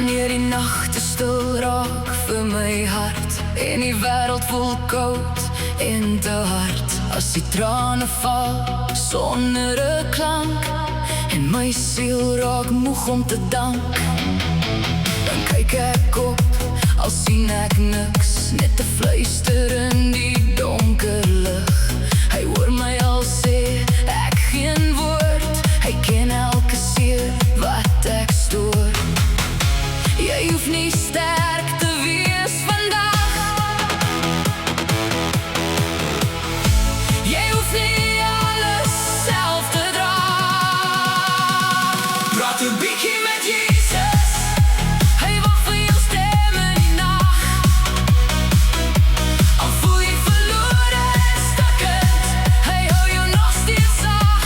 Wanneer die nagte stil raak vir my hart en die wêreld voel koud en te hard, as die trane val sonder 'n klank en my siel raak moeg om te dank, dan kyk ek op, al sien ek niks, net 'n fluister in die donker lug. Hy hoor my al sê ek geen woord, hy ken elke seer wat ek stoor. Jy hoef nie sterk te wees vandag, jy hoef nie alles self te dra. Praat 'n bietjie met Jesus, hy wag vir jou stem in die nag. Al voel jy verlore en stukkend, hy hou jou nog steeds sag.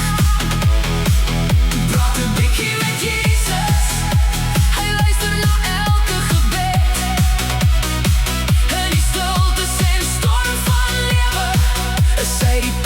Praat 'n bietjie met Jesus, hy luister na elke gebed. In die stiltes en storm van lewe is hy die